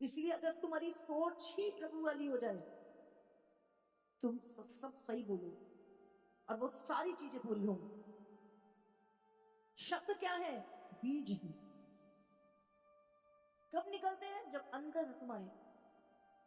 इसलिए अगर तुम्हारी सोच ही प्रभु वाली हो जाए, तुम सब सही बोलो और वो सारी चीजें पूरी होंगी। शब्द क्या है? बीज ही। कब निकलते हैं? जब अंदर तुम्हारी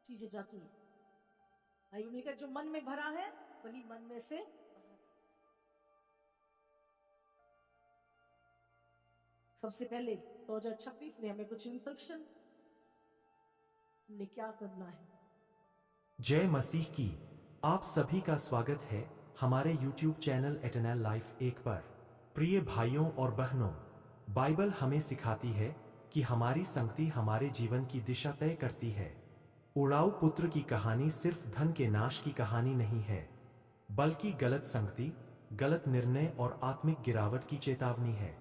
चीजें जाती है। बाइबल में जो मन में भरा है वही मन में से बाहर। सबसे पहले 2026 में हमें कुछ इंस्ट्रक्शन, हमने क्या करना है। जय मसीह की। आप सभी का स्वागत है हमारे YouTube चैनल एटर्नल लाइफ एक पर। प्रिय भाइयों और बहनों, बाइबल हमें सिखाती है कि हमारी संगति हमारे जीवन की दिशा तय करती है। उड़ाऊ पुत्र की कहानी सिर्फ धन के नाश की कहानी नहीं है, बल्कि गलत संगति, गलत निर्णय और आत्मिक गिरावट की चेतावनी है।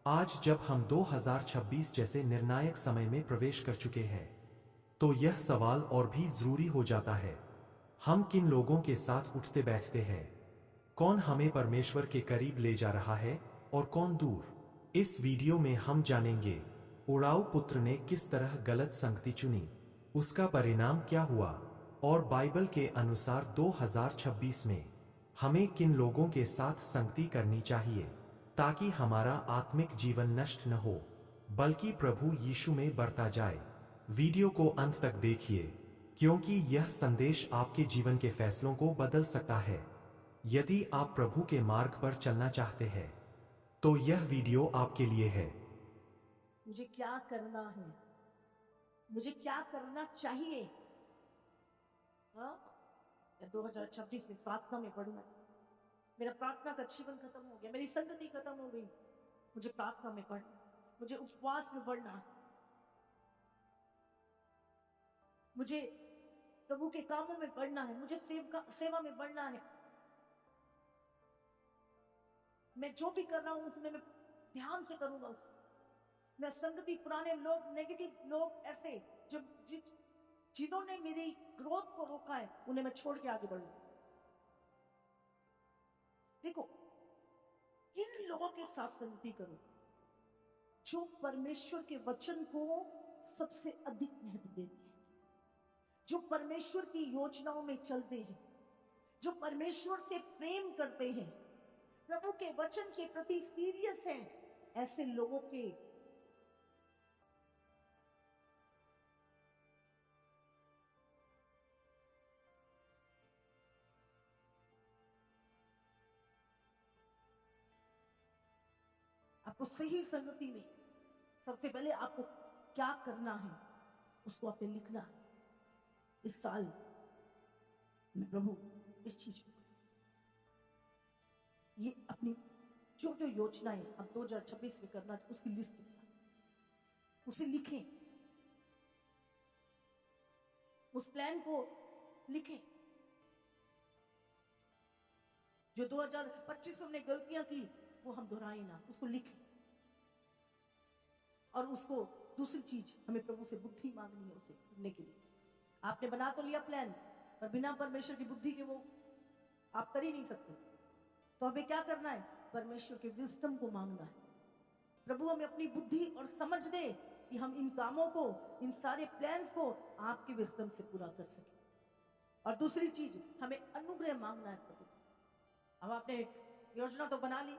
आज जब हम 2026 जैसे निर्णायक समय में प्रवेश कर चुके हैं, तो यह सवाल और भी जरूरी हो जाता है, हम किन लोगों के साथ उठते बैठते हैं? कौन हमें परमेश्वर के करीब ले जा रहा है और कौन दूर? इस वीडियो में हम जानेंगे उड़ाऊ पुत्र ने किस तरह गलत संगति चुनी, उसका परिणाम क्या हुआ, और बाइबल के अनुसार 2026 में हमें किन लोगों के साथ संगति करनी चाहिए ताकि हमारा आत्मिक जीवन नष्ट न हो, बल्कि प्रभु यीशु में बढ़ता जाए। वीडियो को अंत तक देखिए, क्योंकि यह संदेश आपके जीवन के फैसलों को बदल सकता है। यदि आप प्रभु के मार्ग पर चलना चाहते हैं, तो यह वीडियो आपके लिए है। मुझे क्या करना है? मुझे क्या करना चाहिए? हाँ, 2026 में प्रार्थना में पढ़ूंगा। मेरा प्रार्थना का जीवन खत्म हो गया, मेरी संगति खत्म हो गई। मुझे प्रार्थना में पढ़ना, मुझे उपवास में पढ़ना, मुझे प्रभु के कामों में बढ़ना है, मुझे सेवा में बढ़ना है। मैं जो भी कर रहा हूं उसमें मैं ध्यान से करूंगा। उस मैं संगति, पुराने लोग, नेगेटिव लोग, ऐसे जो जिन्होंने मेरी ग्रोथ को रोका है, उन्हें मैं छोड़ के आगे बढ़ूंगा। देखो, किन लोगों के साथ संगति करो? जो परमेश्वर के वचन को सबसे अधिक महत्व देते हैं, जो परमेश्वर की योजनाओं में चलते हैं, जो परमेश्वर से प्रेम करते हैं, प्रभु के वचन के प्रति सीरियस हैं। ऐसे लोगों के आपको सही संगति में सबसे पहले आपको क्या करना है उसको आपने लिखना है। इस साल में प्रभु इस चीज को, ये अपनी जो जो योजनाएं अब 2026 में करना, उसकी लिस्ट उसे लिखें, उस प्लान को लिखें। जो 2025 में हमने गलतियां की वो हम दोहराए ना, उसको लिखें। और उसको दूसरी चीज, हमें प्रभु से बुद्धि मांगनी है उसे करने के लिए। आपने बना तो लिया प्लान, पर बिना परमेश्वर की बुद्धि के वो आप कर ही नहीं सकते। तो हमें क्या करना है? परमेश्वर के विजडम को मांगना है। प्रभु हमें अपनी बुद्धि और समझ दे कि हम इन कामों को, इन सारे प्लान्स को आपके विजडम से पूरा कर सके। और दूसरी चीज, हमें अनुग्रह मांगना है प्रभु। अब आपने योजना तो बना ली,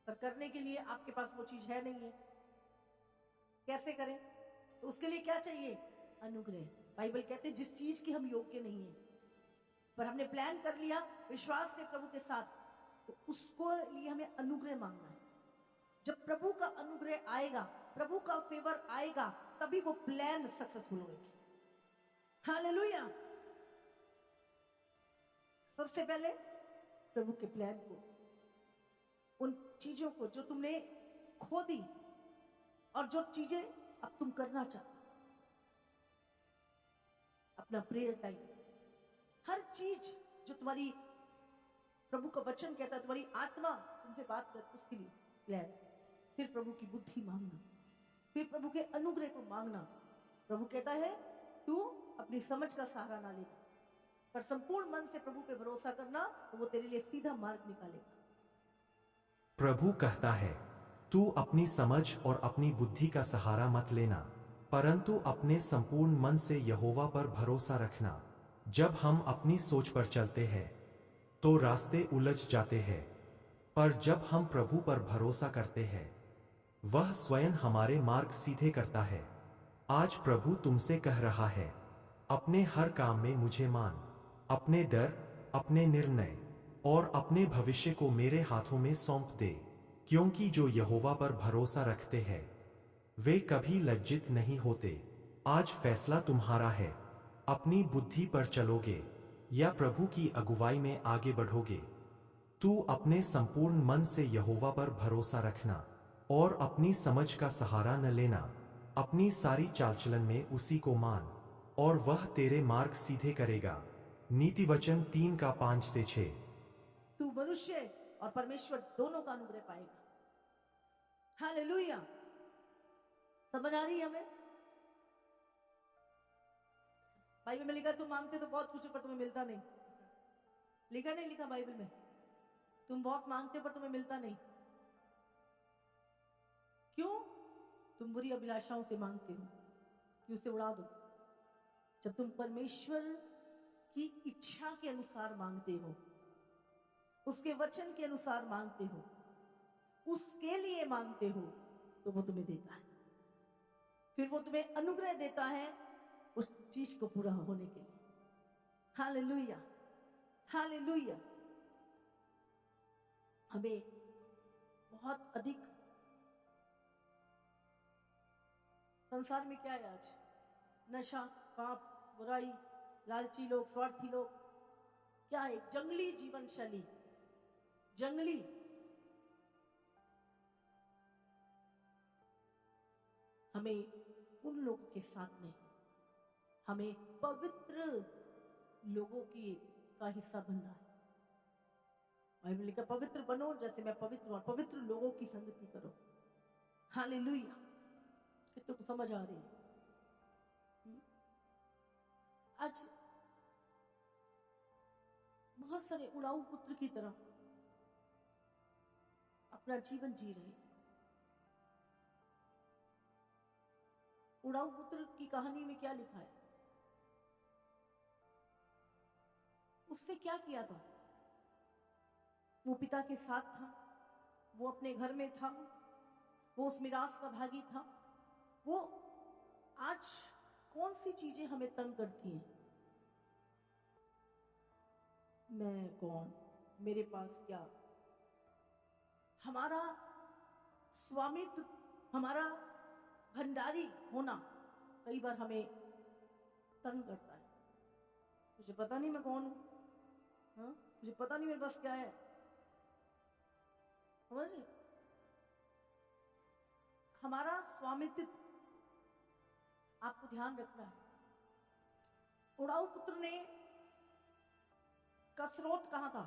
पर करने के लिए आपके पास वो चीज है नहीं है। कैसे करें? तो उसके लिए क्या चाहिए? अनुग्रह। बाइबल कहते हैं जिस चीज की हम योग्य नहीं है, पर हमने प्लान कर लिया विश्वास से प्रभु के साथ, तो उसको लिए हमें अनुग्रह मांगना है। जब प्रभु का अनुग्रह आएगा, प्रभु का फेवर आएगा, तभी वो प्लान सक्सेसफुल होगी। हालेलुया। सबसे पहले प्रभु के प्लान को, उन चीजों को जो तुमने खो दी और जो चीजें अब तुम करना चाहते, अपना प्रेयर टाइम, हर चीज जो तुम्हारी, प्रभु का वचन कहता है तुम्हारी आत्मा तुमसे बात कर, उसके लिए प्लान। फिर प्रभु की बुद्धि मांगना, फिर प्रभु के अनुग्रह को मांगना। प्रभु कहता है तू अपनी समझ का सहारा ना लेना, पर संपूर्ण मन से प्रभु पे भरोसा करना, तो वो तेरे लिए सीधा मार्ग निकालेगा। प्रभु कहता है, तू अपनी समझ और अपनी बुद्धि का सहारा मत लेना, परंतु अपने संपूर्ण मन से यहोवा पर भरोसा रखना। जब हम अपनी सोच पर चलते हैं तो रास्ते उलझ जाते हैं, पर जब हम प्रभु पर भरोसा करते हैं वह स्वयं हमारे मार्ग सीधे करता है। आज प्रभु तुमसे कह रहा है, अपने हर काम में मुझे मान। अपने डर, अपने निर्णय और अपने भविष्य को मेरे हाथों में सौंप दे, क्योंकि जो यहोवा पर भरोसा रखते हैं वे कभी लज्जित नहीं होते। आज फैसला तुम्हारा है, अपनी बुद्धि पर चलोगे या प्रभु की अगुवाई में आगे बढ़ोगे। तू अपने संपूर्ण मन से यहोवा पर भरोसा रखना और अपनी समझ का सहारा न लेना। अपनी सारी चालचलन में उसी को मान और वह तेरे मार्ग सीधे करेगा। नीति वचन 3:5-6। तू मनुष्य और परमेश्वर दोनों का अनुग्रह पाएगा। हालेलुया। समझ आ रही है हमें? बाइबल में लिखा तुम मांगते तो बहुत कुछ पर तुम्हें मिलता नहीं। लिखा नहीं लिखा बाइबल में? तुम बहुत मांगते पर तुम्हें मिलता नहीं। क्यों? तुम बुरी अभिलाषाओं से मांगते हो कि उसे उड़ा दो। जब तुम परमेश्वर की इच्छा के अनुसार मांगते हो, उसके वचन के अनुसार मांगते हो, उसके लिए मांगते हो, तो वो तुम्हें देता है। फिर वो तुम्हें अनुग्रह देता है उस चीज को पूरा होने के लिए। Hallelujah, hallelujah. हमें बहुत अधिक संसार में क्या है आज? नशा, पाप, बुराई, लालची लोग, स्वार्थी लोग, क्या है? जंगली जीवन शैली, जंगली। हमें उन लोगों के साथ नहीं, हमें पवित्र लोगों की का हिस्सा बनना है। बाइबल लिखा पवित्र बनो जैसे मैं पवित्र हूं, और पवित्र लोगों की संगति करो। हालेलुया। कितनों को समझ आ रही है? आज बहुत सारे उड़ाऊ पुत्र की तरह अपना जीवन जी रहे। उड़ाऊ पुत्र की कहानी में क्या लिखा है? उसने क्या किया था? वो पिता के साथ था, वो अपने घर में था, वो उस मिरास का भागी था। वो आज कौन सी चीजें हमें तंग करती हैं? मैं कौन, मेरे पास क्या? हमारा स्वामित्व, हमारा भंडारी होना कई बार हमें तंग करता है। तुझे पता नहीं मैं कौन हूं? हाँ, तुझे पता नहीं मेरे पास क्या है? समझ? हमारा स्वामित्व आपको ध्यान रखना है। उड़ाऊ पुत्र ने का स्रोत कहां था?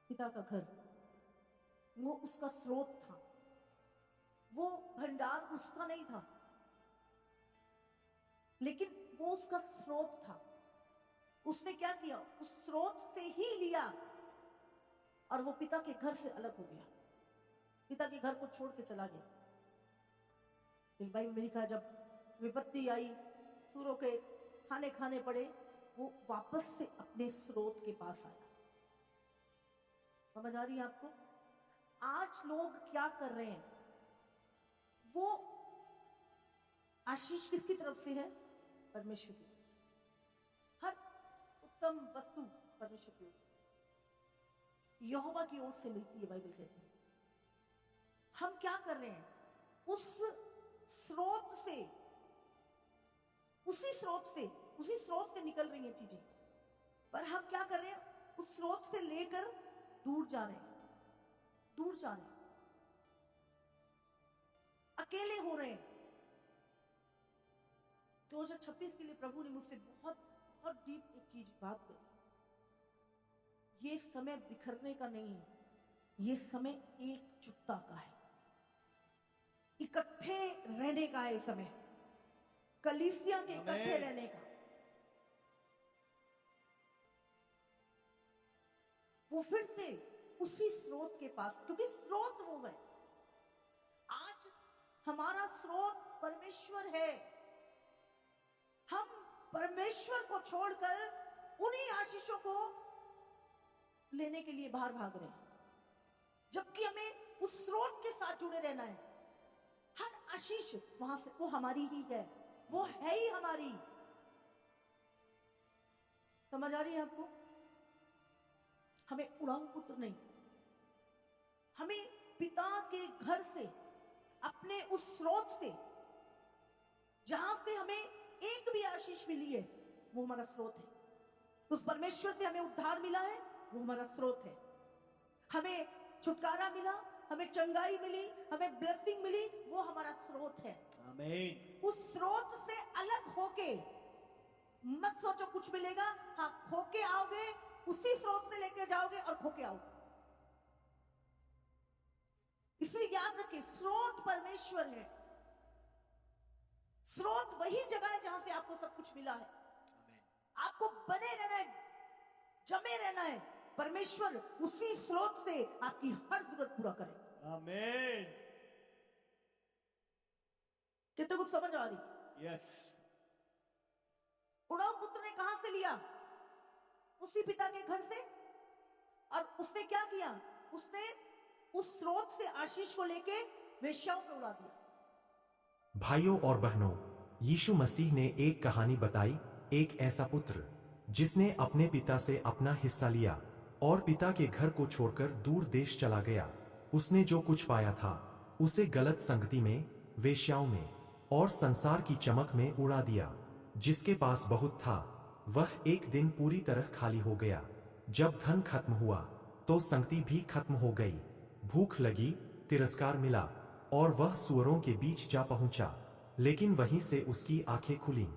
पिता का घर, वो उसका स्रोत था। वो भंडार उसका नहीं था, लेकिन वो उसका स्रोत था। उसने क्या किया? उस स्रोत से ही लिया और वो पिता के घर से अलग हो गया, पिता के घर को छोड़ के चला गया। बाइबल में लिखा जब विपत्ति आई, सूरों के खाने खाने पड़े, वो वापस से अपने स्रोत के पास आया। समझ आ रही है आपको? आज लोग क्या कर रहे हैं? वो आशीष किसकी तरफ से है? परमेश्वर की। हर उत्तम वस्तु परमेश्वर की ओर से, यहोवा की ओर से मिलती है। बाइबल कहती है हम क्या कर रहे हैं? उस स्रोत से, उसी स्रोत से निकल रही हैं चीजें, पर हम क्या कर रहे हैं? उस स्रोत से लेकर दूर जा रहे हैं, दूर जा रहे हैं, अकेले हो रहे हैं। 2026 के लिए प्रभु ने मुझसे बहुत बहुत डीप एक चीज बात करी। ये समय बिखरने का नहीं है, ये समय एकजुटता का है, इकट्ठे रहने का है। समय कलीसिया के इकट्ठे रहने का। वो फिर से उसी स्रोत के पास, क्योंकि स्रोत वो है। आज हमारा स्रोत परमेश्वर है। हम परमेश्वर को छोड़कर उन्हीं आशीषों को लेने के लिए बाहर भाग रहे हैं, जबकि हमें उस स्रोत के साथ जुड़े रहना है। हर आशीष वहां से वो हमारी ही है, वो है ही हमारी। समझ आ रही है आपको? हमें उड़ाऊ पुत्र नहीं, हमें पिता के घर से, अपने उस स्रोत से जहां से हमें एक भी आशीष मिली है, वो हमारा स्रोत है। उस परमेश्वर से हमें उद्धार मिला है, वो हमारा स्रोत है। हमें छुटकारा मिला, हमें चंगाई मिली, हमें ब्लेसिंग मिली, वो हमारा स्रोत है। आमीन। उस स्रोत से अलग होके मत सोचो कुछ मिलेगा। हाँ, खोके आओगे, उसी स्रोत से लेके जाओगे और खोके आओगे। इसलिए याद रखिए, स्रोत परमेश्वर है। स्रोत वही जगह है जहां से आपको सब कुछ मिला है। आपको बने रहना है, जमे रहना है। परमेश्वर उसी स्रोत से आपकी हर जरूरत पूरा करे। आमीन। कितने को समझ आ रही? यस। उड़ाऊ पुत्र ने कहां से लिया? उसी पिता के घर से। और उसने क्या किया? उसने उस स्रोत से आशीष को लेके वेश्याओं पे उड़ा दिया। भाइयों और बहनों, यीशु मसीह ने एक कहानी बताई, एक ऐसा पुत्र जिसने अपने पिता से अपना हिस्सा लिया और पिता के घर को छोड़कर दूर देश चला गया। उसने जो कुछ पाया था उसे गलत संगति में, वेश्याओं में और संसार की चमक में उड़ा दिया। जिसके पास बहुत था वह एक दिन पूरी तरह खाली हो गया। जब धन खत्म हुआ तो संगति भी खत्म हो गई। भूख लगी, तिरस्कार मिला और वह सूअरों के बीच जा पहुंचा। लेकिन वहीं से उसकी आंखें खुली।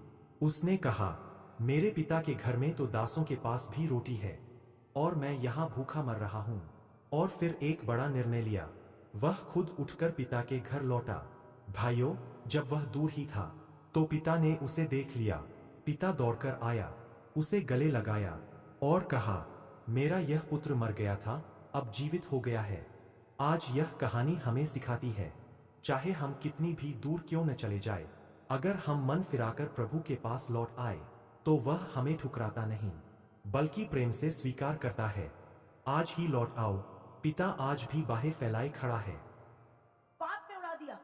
उसने कहा, मेरे पिता के घर में तो दासों के पास भी रोटी है और मैं यहाँ भूखा मर रहा हूँ। और फिर एक बड़ा निर्णय लिया। वह खुद उठकर पिता के घर लौटा। भाइयों, जब वह दूर ही था तो पिता ने उसे देख लिया। पिता दौड़कर आया, उसे गले लगाया और कहा, मेरा यह पुत्र मर गया था, अब जीवित हो गया है। आज यह कहानी हमें सिखाती है, चाहे हम कितनी भी दूर क्यों न चले जाए, अगर हम मन फिराकर प्रभु के पास लौट आए तो वह हमें ठुकराता नहीं बल्कि प्रेम से स्वीकार करता है। आज ही लौट आओ, पिता आज भी बाहें फैलाए खड़ा है। पाप में उड़ा दिया।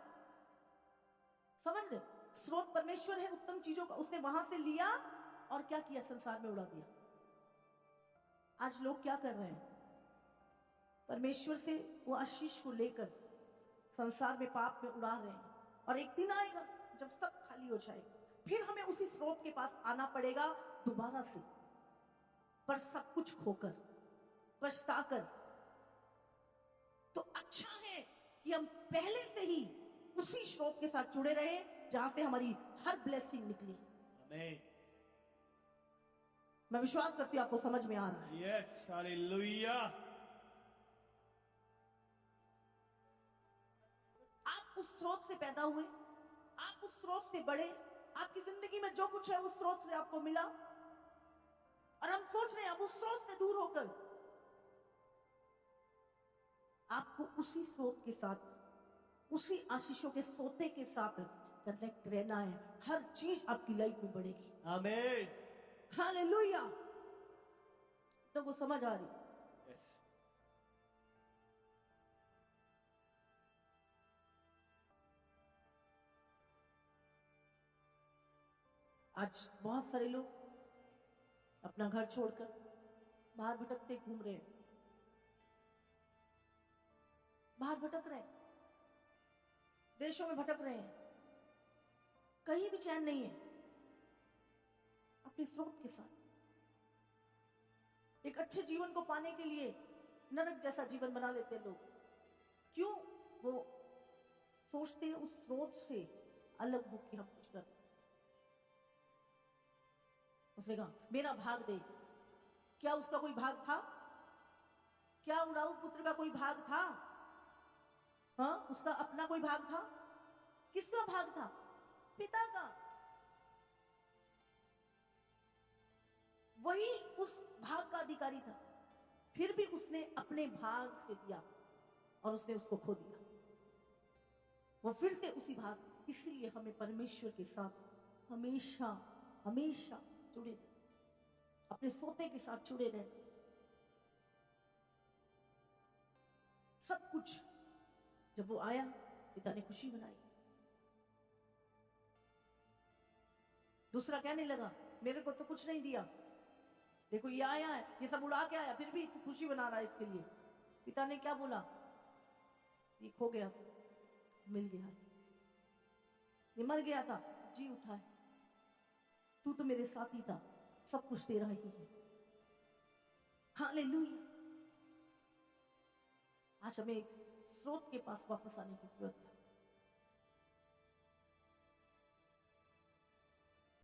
समझ रहे? स्रोत परमेश्वर है, उत्तम चीजों का उसने वहां से लिया और क्या किया? संसार में उड़ा दिया। आज लोग क्या कर रहे हैं? परमेश्वर से वो आशीष को लेकर संसार में पाप में उड़ा रहे हैं। और एक दिन आएगा जब सब खाली हो जाएगा, फिर हमें उसी स्रोत के पास आना पड़ेगा दोबारा से, पर सब कुछ खोकर, पछताकर। तो अच्छा है कि हम पहले से ही उसी स्रोत के साथ जुड़े रहे जहां से हमारी हर ब्लेसिंग निकली। आमीन। मैं विश्वास करती हूं आपको समझ में आ रहा है। Yes, hallelujah. आप उस स्रोत से पैदा हुए, आप उस स्रोत से बड़े, आपकी जिंदगी में जो कुछ है उस स्रोत से आपको मिला। और हम सोच रहे हैं अब उस स्रोत से दूर होकर आपको उसी स्रोत के साथ, उसी आशीषों के सोते के साथ कनेक्ट रहना है। हर चीज आपकी लाइफ में बढ़ेगी। आमीन। हालेलुया। तो वो समझ आ रही? यस। आज बहुत सारे लोग अपना घर छोड़कर बाहर भटकते घूम रहे हैं, बाहर भटक रहे हैं, देशों में भटक रहे हैं, कहीं भी चैन नहीं है। अपने स्रोत के साथ एक अच्छे जीवन को पाने के लिए नरक जैसा जीवन बना लेते हैं लोग। क्यों? वो सोचते हैं उस स्रोत से अलग होकर हम कुछ कर। उसने कहा मेरा भाग दे। क्या उसका कोई भाग था? क्या उड़ाऊ पुत्र का कोई भाग था? हाँ, उसका अपना कोई भाग था? किसका भाग था? पिता का। वही उस भाग का अधिकारी था, फिर भी उसने अपने भाग से दिया और उसने उसको खो दिया। वो फिर से उसी भाग, इसलिए हमें परमेश्वर के साथ हमेशा हमेशा जुड़े रहना, अपने सोते के साथ जुड़े रहना। सब कुछ जब वो आया, पिता ने खुशी मनाई। दूसरा कहने लगा, मेरे को तो कुछ नहीं दिया, देखो ये आया है, ये सब उड़ा के आया, फिर भी तू खुशी बना रहा है इसके लिए। पिता ने क्या बोला, ये खो गया था, मिल गया है, ये मर गया था, जी उठा है, तू तो मेरे साथ ही था, सब कुछ तेरा ही है। हालेलुया। आज हमें स्रोत के पास वापस आने की जरूरत है।